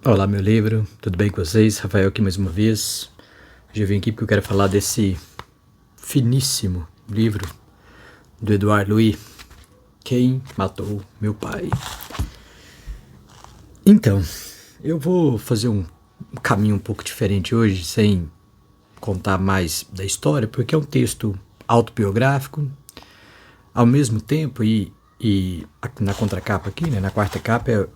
Olá, meu livro, tudo bem com vocês? Rafael aqui mais uma vez. Hoje eu vim aqui porque eu quero falar desse finíssimo livro do Edouard Louis, Quem Matou Meu Pai. Então, eu vou fazer um caminho um pouco diferente hoje, sem contar mais da história, porque é um texto autobiográfico, ao mesmo tempo, e na contracapa aqui, né, na quarta capa, é o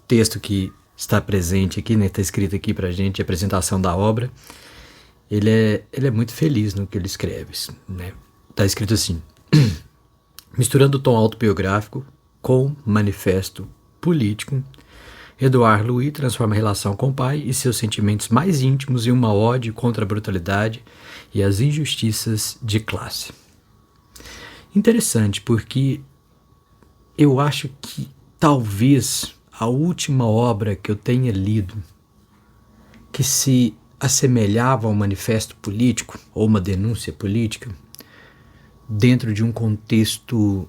texto que está presente aqui, né, está escrito aqui pra gente, a apresentação da obra. Ele é muito feliz no que ele escreve, né? Tá escrito assim: misturando o tom autobiográfico com manifesto político, Edouard Louis transforma a relação com o pai e seus sentimentos mais íntimos em uma ode contra a brutalidade e as injustiças de classe. Interessante, porque eu acho que talvez a última obra que eu tenha lido que se assemelhava a um manifesto político ou uma denúncia política dentro de um contexto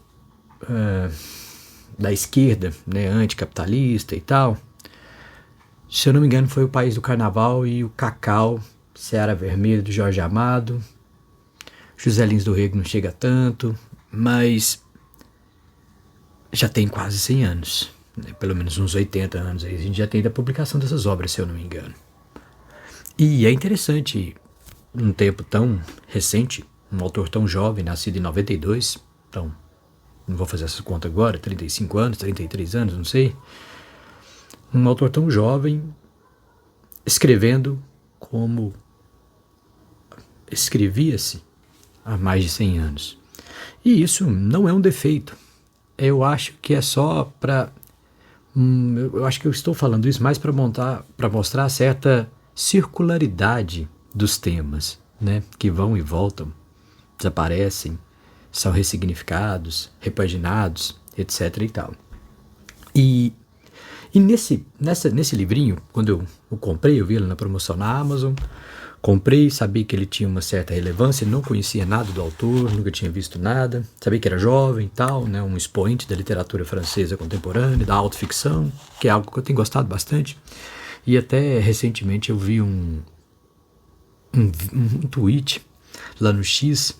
da esquerda, né, anticapitalista e tal, se eu não me engano foi O País do Carnaval e o Cacau, Seara Vermelha, do Jorge Amado. José Lins do Rego não chega tanto, mas já tem quase 100 anos, né, pelo menos uns 80 anos aí, a gente já tem da publicação dessas obras, se eu não me engano. E é interessante, num tempo tão recente, um autor tão jovem, nascido em 92, então, não vou fazer essa conta agora, 35 anos, 33 anos, não sei, um autor tão jovem, escrevendo como escrevia-se há mais de 100 anos. E isso não é um defeito, eu acho que é só para... eu acho que eu estou falando isso mais para mostrar certa circularidade dos temas, né, que vão e voltam, desaparecem, são ressignificados, repaginados, etc. e tal. E nesse livrinho, quando eu o comprei, eu vi ele na promoção na Amazon, comprei, sabia que ele tinha uma certa relevância, não conhecia nada do autor, nunca tinha visto nada, sabia que era jovem e tal, né, um expoente da literatura francesa contemporânea, da autoficção, que é algo que eu tenho gostado bastante. E até recentemente eu vi um tweet lá no X.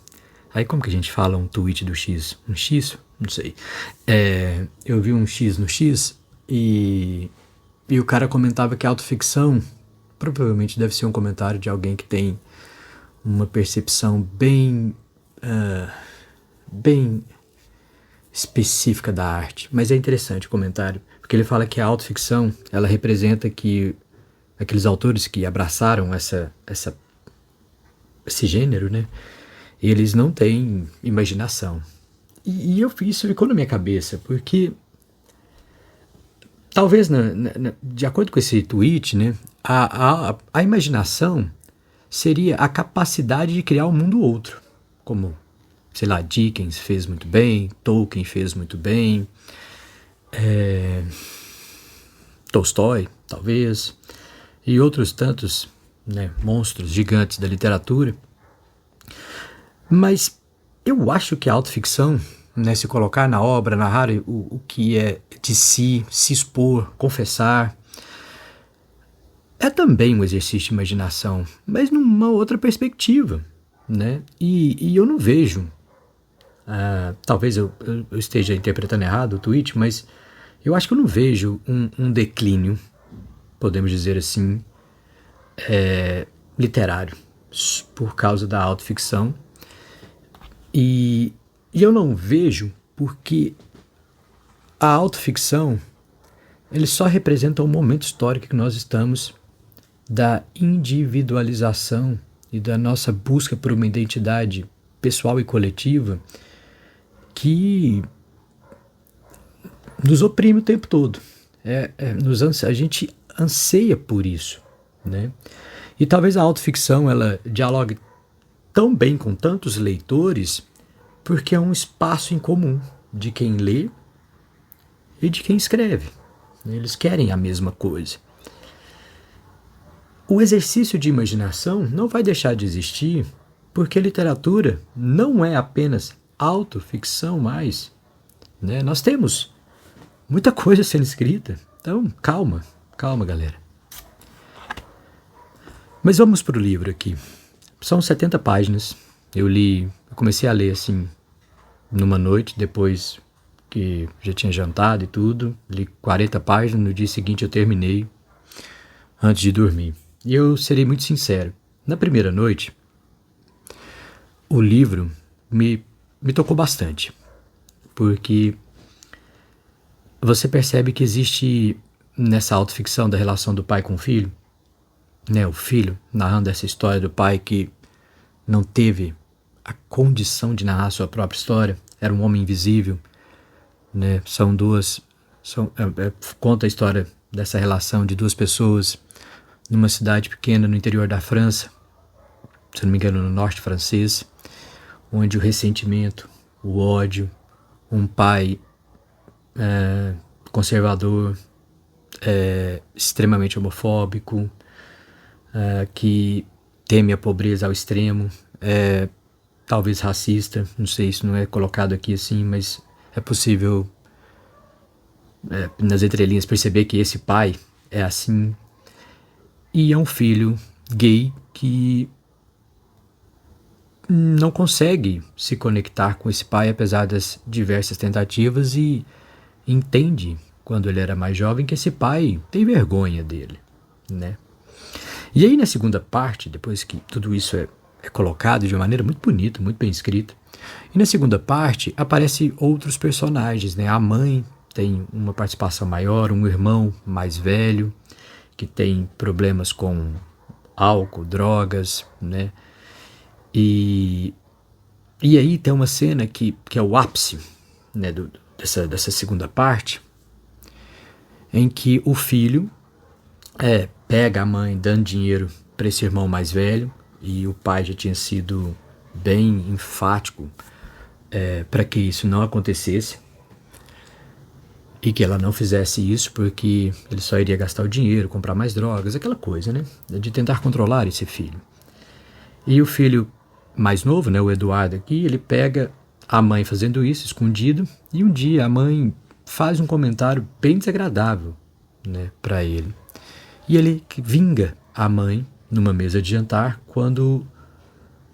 Aí como que a gente fala um tweet do X? Um X? Não sei. Eu vi um X no X e o cara comentava que a autoficção provavelmente deve ser um comentário de alguém que tem uma percepção bem específica da arte. Mas é interessante o comentário, porque ele fala que a autoficção, ela representa que aqueles autores que abraçaram esse gênero, né, eles não têm imaginação. E isso ficou na minha cabeça, porque talvez, de acordo com esse tweet, né, a imaginação seria a capacidade de criar um mundo outro, como, sei lá, Dickens fez muito bem, Tolkien fez muito bem, Tolstói, talvez, e outros tantos, né, monstros gigantes da literatura. Mas eu acho que a autoficção, né, se colocar na obra, narrar o que é de si, se expor, confessar, é também um exercício de imaginação, mas numa outra perspectiva, né? E eu não vejo, talvez eu esteja interpretando errado o tweet, mas eu acho que eu não vejo um declínio, podemos dizer assim, literário, por causa da autoficção. E eu não vejo porque a autoficção, ele só representa um momento histórico que nós estamos da individualização e da nossa busca por uma identidade pessoal e coletiva que nos oprime o tempo todo. A gente anseia por isso, né? E talvez a autoficção ela dialogue tão bem com tantos leitores porque é um espaço em comum de quem lê e de quem escreve. Eles querem a mesma coisa. O exercício de imaginação não vai deixar de existir porque a literatura não é apenas autoficção mais, né? Nós temos muita coisa sendo escrita. Então, calma, galera. Mas vamos para o livro aqui. São 70 páginas. Eu comecei a ler assim numa noite, depois que já tinha jantado e tudo. Li 40 páginas, no dia seguinte eu terminei antes de dormir. E eu serei muito sincero. Na primeira noite, o livro me tocou bastante. Porque você percebe que existe nessa autoficção da relação do pai com o filho, né, o filho narrando essa história do pai que não teve a condição de narrar sua própria história, era um homem invisível, né? Conta a história dessa relação de duas pessoas numa cidade pequena no interior da França, se não me engano no norte francês, onde o ressentimento, o ódio, um pai conservador, extremamente homofóbico, que teme a pobreza ao extremo, talvez racista, não sei, isso não é colocado aqui assim, mas é possível nas entrelinhas perceber que esse pai é assim, e é um filho gay que não consegue se conectar com esse pai apesar das diversas tentativas e entende, quando ele era mais jovem, que esse pai tem vergonha dele, né? E aí na segunda parte, depois que tudo isso é colocado de uma maneira muito bonita, muito bem escrita, e na segunda parte aparecem outros personagens, né? A mãe tem uma participação maior, um irmão mais velho, que tem problemas com álcool, drogas, né? E aí tem uma cena que é o ápice, né, dessa segunda parte, em que o filho pega a mãe dando dinheiro para esse irmão mais velho, e o pai já tinha sido bem enfático para que isso não acontecesse e que ela não fizesse isso porque ele só iria gastar o dinheiro, comprar mais drogas, aquela coisa, né, de tentar controlar esse filho. E o filho mais novo, né, o Eduardo aqui, ele pega a mãe fazendo isso, escondido, e um dia a mãe faz um comentário bem desagradável, né, para ele. E ele vinga a mãe numa mesa de jantar quando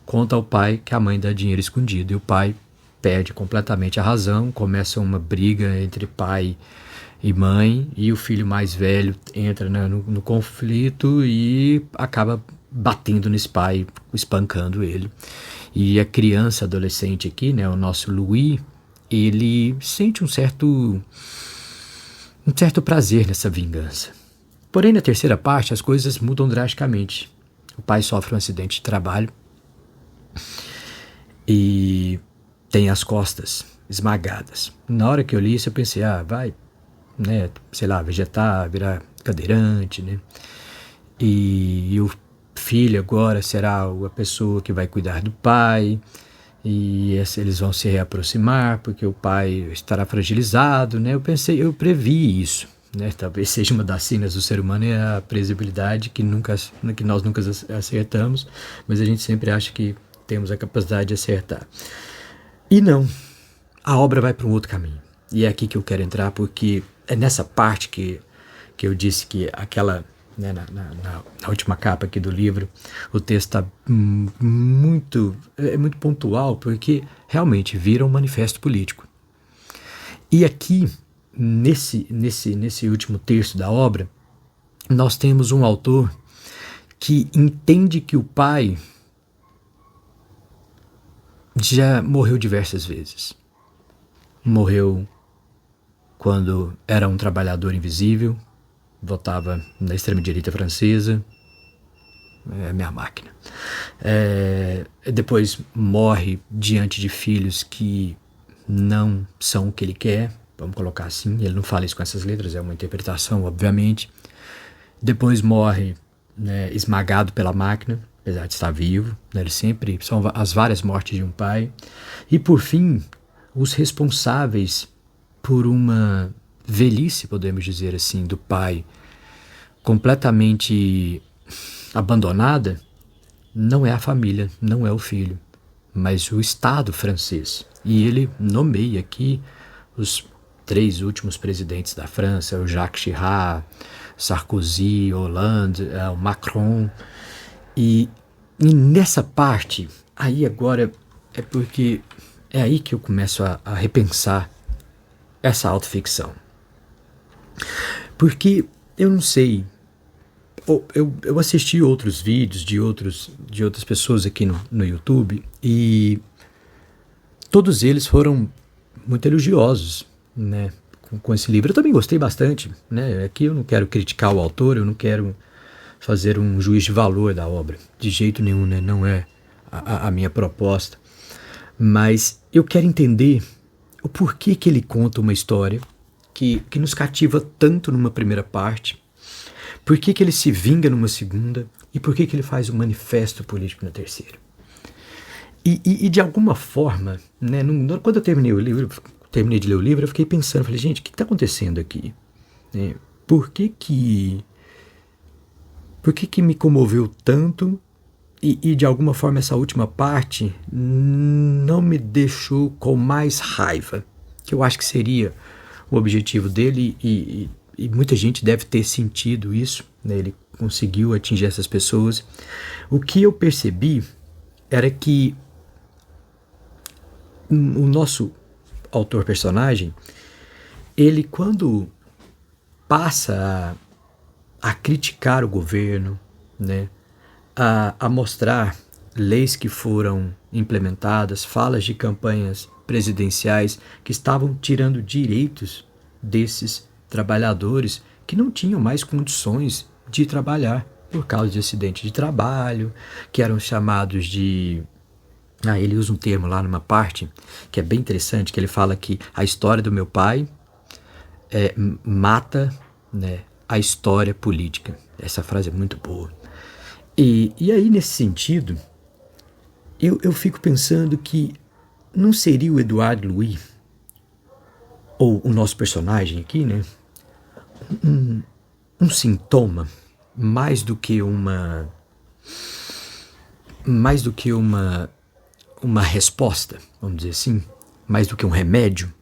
conta ao pai que a mãe dá dinheiro escondido. E o pai perde completamente a razão, começa uma briga entre pai e mãe, e o filho mais velho entra no conflito e acaba batendo nesse pai, espancando ele. E a criança, adolescente aqui, né, o nosso Louis, ele sente um certo prazer nessa vingança. Porém, na terceira parte, as coisas mudam drasticamente. O pai sofre um acidente de trabalho e tem as costas esmagadas. Na hora que eu li isso, eu pensei, vai, né, sei lá, vegetar, virar cadeirante, né? E o filho agora será a pessoa que vai cuidar do pai, e eles vão se reaproximar porque o pai estará fragilizado, né? Eu previ isso, né? Talvez seja uma das sinas do ser humano, é a previsibilidade que nós nunca acertamos, mas a gente sempre acha que temos a capacidade de acertar. E não, a obra vai para um outro caminho. E é aqui que eu quero entrar, porque é nessa parte que eu disse que aquela, né, na última capa aqui do livro, o texto está muito pontual, porque realmente vira um manifesto político. E aqui, nesse último terço da obra, nós temos um autor que entende que o pai já morreu diversas vezes. Morreu quando era um trabalhador invisível, votava na extrema-direita francesa, minha máquina. Depois morre diante de filhos que não são o que ele quer, vamos colocar assim, ele não fala isso com essas letras, é uma interpretação, obviamente. Depois morre, né, esmagado pela máquina, apesar de estar vivo, né, ele sempre, são as várias mortes de um pai. E por fim, os responsáveis por uma velhice, podemos dizer assim, do pai completamente abandonada, não é a família, não é o filho, mas o Estado francês. E ele nomeia aqui os 3 últimos presidentes da França, o Jacques Chirac, Sarkozy, Hollande, o Macron, E, e nessa parte, aí agora é porque é aí que eu começo a repensar essa autoficção. Porque eu não sei, eu assisti outros vídeos de outras pessoas aqui no YouTube e todos eles foram muito elogiosos, né, com esse livro. Eu também gostei bastante, né? Aqui eu não quero criticar o autor, eu não quero fazer um juízo de valor da obra, de jeito nenhum, né? Não é a minha proposta. Mas eu quero entender o porquê que ele conta uma história que nos cativa tanto numa primeira parte, por que ele se vinga numa segunda e por que ele faz um manifesto político na terceira. E de alguma forma, né, quando eu terminei de ler o livro, eu fiquei pensando, falei, gente, o que está acontecendo aqui? Por que me comoveu tanto e de alguma forma essa última parte não me deixou com mais raiva, que eu acho que seria o objetivo dele e muita gente deve ter sentido isso, né? Ele conseguiu atingir essas pessoas. O que eu percebi era que o nosso autor-personagem, ele quando passa a criticar o governo, né, a mostrar leis que foram implementadas, falas de campanhas presidenciais que estavam tirando direitos desses trabalhadores que não tinham mais condições de trabalhar por causa de acidente de trabalho, que eram chamados de... ele usa um termo lá numa parte que é bem interessante, que ele fala que a história do meu pai mata, né, a história política. Essa frase é muito boa. E aí, nesse sentido, eu fico pensando que não seria o Edouard Louis, ou o nosso personagem aqui, né, um sintoma mais do que uma resposta, vamos dizer assim, mais do que um remédio,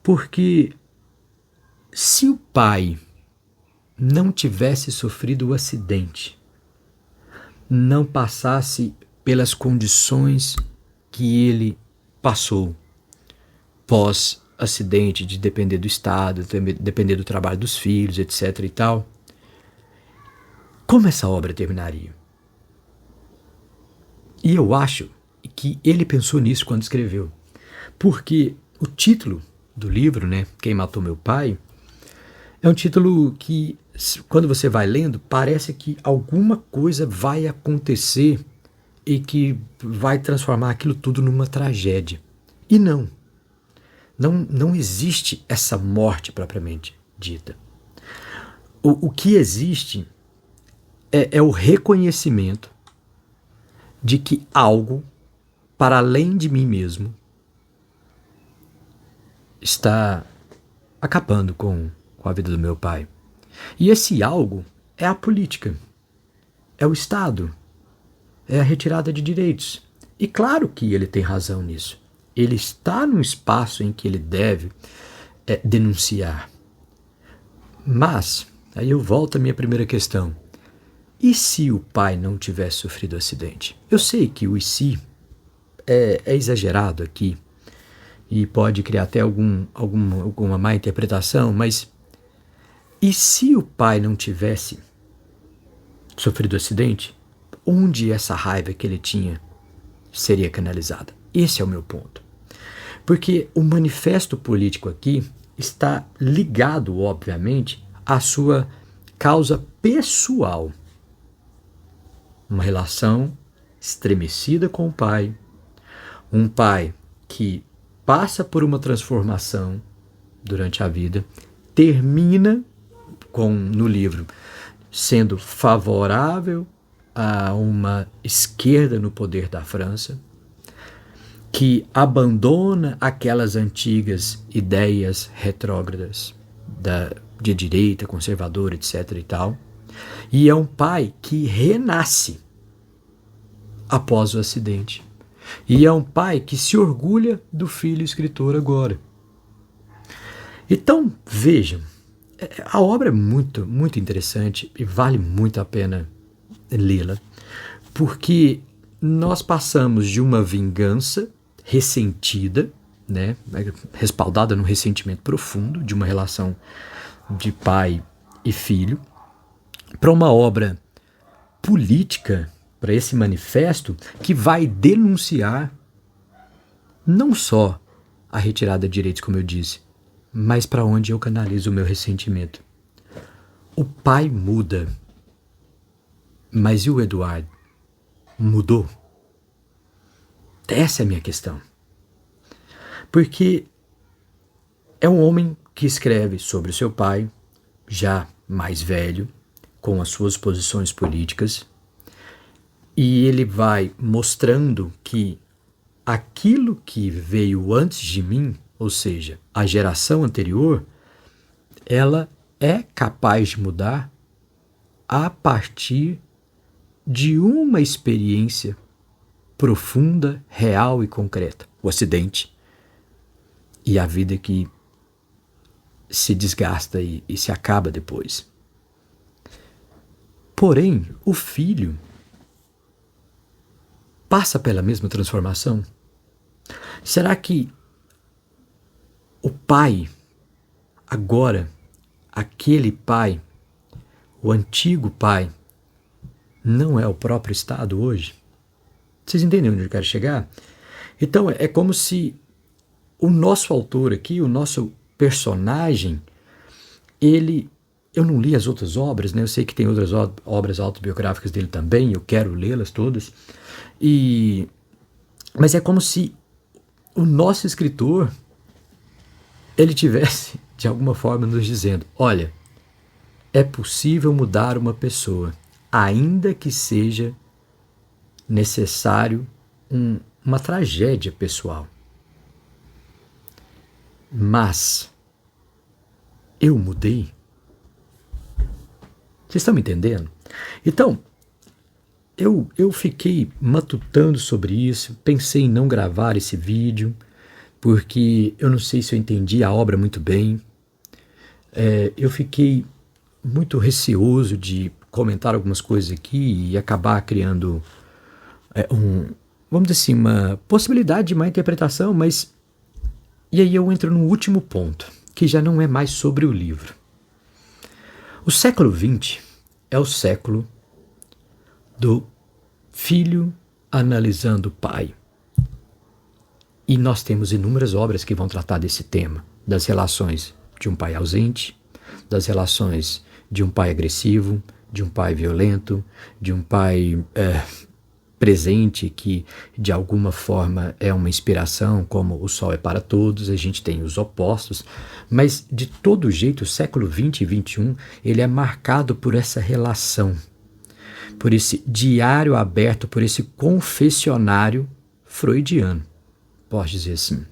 porque se o pai não tivesse sofrido o acidente, não passasse pelas condições que ele passou pós-acidente, de depender do Estado, depender do trabalho dos filhos, etc. e tal, como essa obra terminaria? E eu acho que ele pensou nisso quando escreveu, porque o título do livro, né, Quem Matou Meu Pai, é um título que, quando você vai lendo, parece que alguma coisa vai acontecer e que vai transformar aquilo tudo numa tragédia. E não existe essa morte propriamente dita. O que existe é o reconhecimento de que algo, para além de mim mesmo, está acabando com a vida do meu pai. E esse algo é a política, é o Estado, é a retirada de direitos. E claro que ele tem razão nisso. Ele está num espaço em que ele deve denunciar. Mas, aí eu volto à minha primeira questão. E se o pai não tivesse sofrido acidente? Eu sei que o "e se" é exagerado aqui e pode criar até alguma má interpretação, mas e se o pai não tivesse sofrido acidente, onde essa raiva que ele tinha seria canalizada? Esse é o meu ponto. Porque o manifesto político aqui está ligado, obviamente, à sua causa pessoal. Uma relação estremecida com o pai, um pai que passa por uma transformação durante a vida, termina no livro sendo favorável a uma esquerda no poder da França, que abandona aquelas antigas ideias retrógradas de direita, conservadora, etc. e tal, e é um pai que renasce após o acidente. E é um pai que se orgulha do filho escritor agora. Então, vejam, a obra é muito, muito interessante e vale muito a pena lê-la, porque nós passamos de uma vingança ressentida, né, respaldada num ressentimento profundo de uma relação de pai e filho, para uma obra política, para esse manifesto que vai denunciar não só a retirada de direitos, como eu disse, mas para onde eu canalizo o meu ressentimento. O pai muda, mas e o Eduardo? Mudou? Essa é a minha questão. Porque é um homem que escreve sobre o seu pai, já mais velho, com as suas posições políticas, e ele vai mostrando que aquilo que veio antes de mim, ou seja, a geração anterior, ela é capaz de mudar a partir de uma experiência profunda, real e concreta. O acidente e a vida que se desgasta e se acaba depois. Porém, o filho passa pela mesma transformação? Será que o pai, agora, aquele pai, o antigo pai, não é o próprio Estado hoje? Vocês entendem onde eu quero chegar? Então, é como se o nosso autor aqui, o nosso personagem, eu não li as outras obras, né? Eu sei que tem outras obras autobiográficas dele também, eu quero lê-las todas, mas é como se o nosso escritor, ele tivesse, de alguma forma, nos dizendo, olha, é possível mudar uma pessoa, ainda que seja necessário uma tragédia pessoal. Mas eu mudei? Vocês estão me entendendo? Então, eu fiquei matutando sobre isso, pensei em não gravar esse vídeo, porque eu não sei se eu entendi a obra muito bem. Eu fiquei muito receoso de comentar algumas coisas aqui e acabar criando vamos dizer assim, uma possibilidade de má interpretação, mas e aí eu entro no último ponto, que já não é mais sobre o livro. O século XX é o século do filho analisando o pai. E nós temos inúmeras obras que vão tratar desse tema, das relações de um pai ausente, das relações de um pai agressivo, de um pai violento, de um pai presente que de alguma forma é uma inspiração, como o sol é para todos, a gente tem os opostos, mas de todo jeito o século XX e XXI ele é marcado por essa relação, por esse diário aberto, por esse confessionário freudiano, posso dizer assim.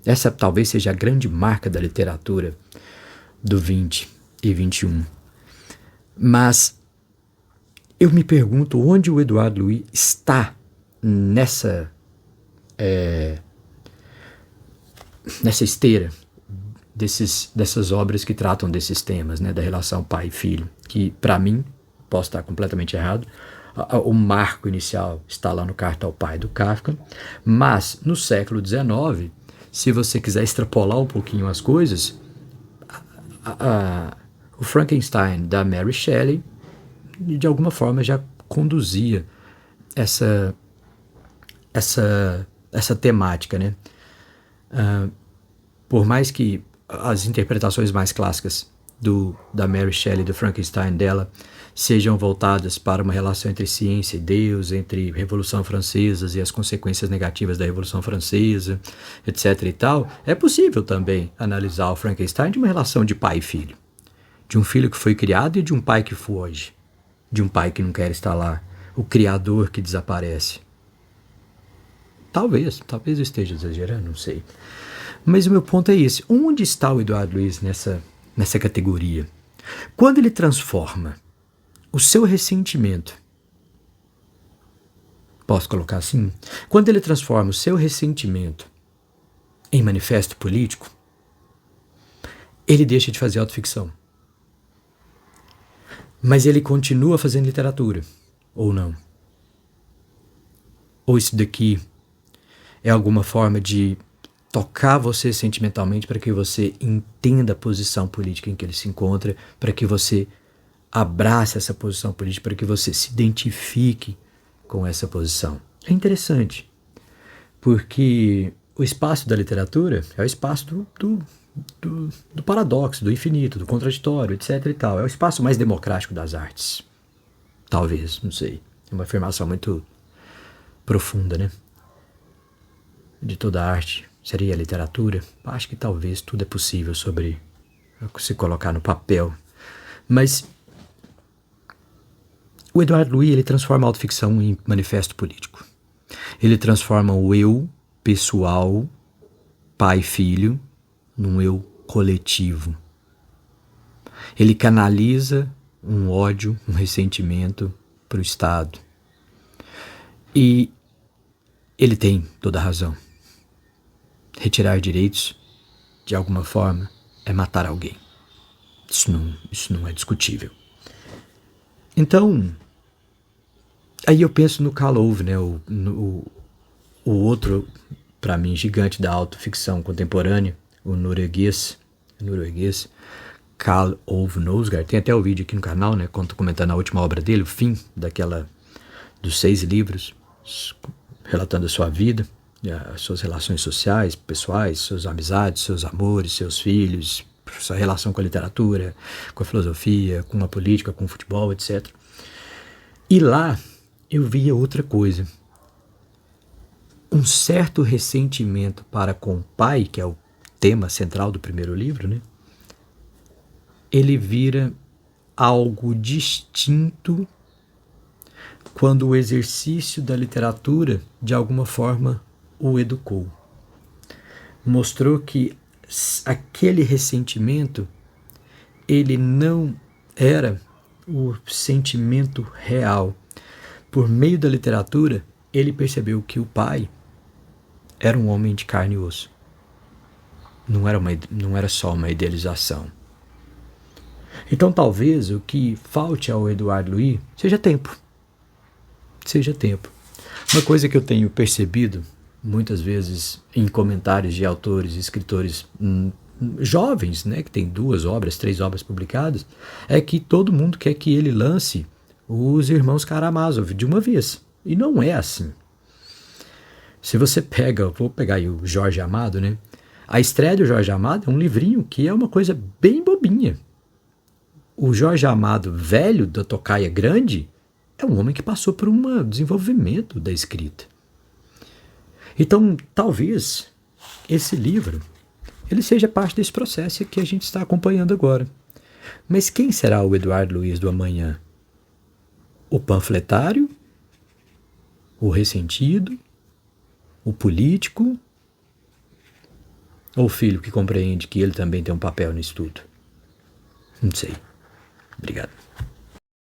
Essa talvez seja a grande marca da literatura do 20 e 21. Mas eu me pergunto onde o Edouard Louis está nessa esteira dessas obras que tratam desses temas, né, da relação pai e filho, que para mim, posso estar completamente errado, o marco inicial está lá no Carta ao Pai do Kafka, mas no século XIX, se você quiser extrapolar um pouquinho as coisas, o Frankenstein da Mary Shelley de alguma forma já conduzia essa temática, né? Por mais que as interpretações mais clássicas da Mary Shelley, do Frankenstein dela, sejam voltadas para uma relação entre ciência e Deus, entre Revolução Francesa e as consequências negativas da Revolução Francesa, etc. e tal, é possível também analisar o Frankenstein de uma relação de pai e filho, de um filho que foi criado e de um pai que foge, de um pai que não quer estar lá, o criador que desaparece. Talvez eu esteja exagerando, não sei. Mas o meu ponto é esse. Onde está o Edouard Louis nessa categoria? Quando ele transforma o seu ressentimento, posso colocar assim? Quando ele transforma o seu ressentimento em manifesto político, ele deixa de fazer autoficção. Mas ele continua fazendo literatura. ou não? Ou isso daqui é alguma forma de tocar você sentimentalmente para que você entenda a posição política em que ele se encontra, para que você abrace essa posição política, para que você se identifique com essa posição? É interessante, porque o espaço da literatura é o espaço do paradoxo, do infinito, do contraditório, etc. e tal. É o espaço mais democrático das artes. Talvez, não sei. É uma afirmação muito profunda, né? De toda a arte. Seria a literatura? Acho que talvez tudo é possível sobre se colocar no papel. Mas o Edouard Louis, ele transforma a autoficção em manifesto político. Ele transforma o eu pessoal, pai e filho, num eu coletivo. Ele canaliza um ódio, um ressentimento para o Estado. E ele tem toda a razão. Retirar direitos, de alguma forma, é matar alguém. Isso não é discutível. Então, aí eu penso no Karl Ove, né, o outro, para mim, gigante da autoficção contemporânea, o norueguês Karl Ove Knausgaard. Tem até o vídeo aqui no canal, né, comentando a última obra dele, o fim dos 6 livros, relatando a sua vida, as suas relações sociais, pessoais, suas amizades, seus amores, seus filhos, sua relação com a literatura, com a filosofia, com a política, com o futebol, etc. E lá eu via outra coisa. Um certo ressentimento para com o pai, que é o tema central do primeiro livro, né? Ele vira algo distinto quando o exercício da literatura, de alguma forma, o educou. Mostrou que aquele ressentimento, ele não era o sentimento real. Por meio da literatura, ele percebeu que o pai era um homem de carne e osso. Não era só uma idealização. Então talvez o que falte ao Edouard Louis seja tempo. Seja tempo. Uma coisa que eu tenho percebido muitas vezes em comentários de autores e escritores jovens, né, que tem 2 obras, 3 obras publicadas, é que todo mundo quer que ele lance os Irmãos Karamazov de uma vez. E não é assim. Se você vou pegar aí o Jorge Amado, né? A estreia do Jorge Amado é um livrinho que é uma coisa bem bobinha. O Jorge Amado, velho da tocaia grande, é um homem que passou por um desenvolvimento da escrita. Então, talvez esse livro ele seja parte desse processo que a gente está acompanhando agora. Mas quem será o Edouard Louis do amanhã? O panfletário? O ressentido? O político? Ou o filho que compreende que ele também tem um papel nisso tudo? Não sei. Obrigado.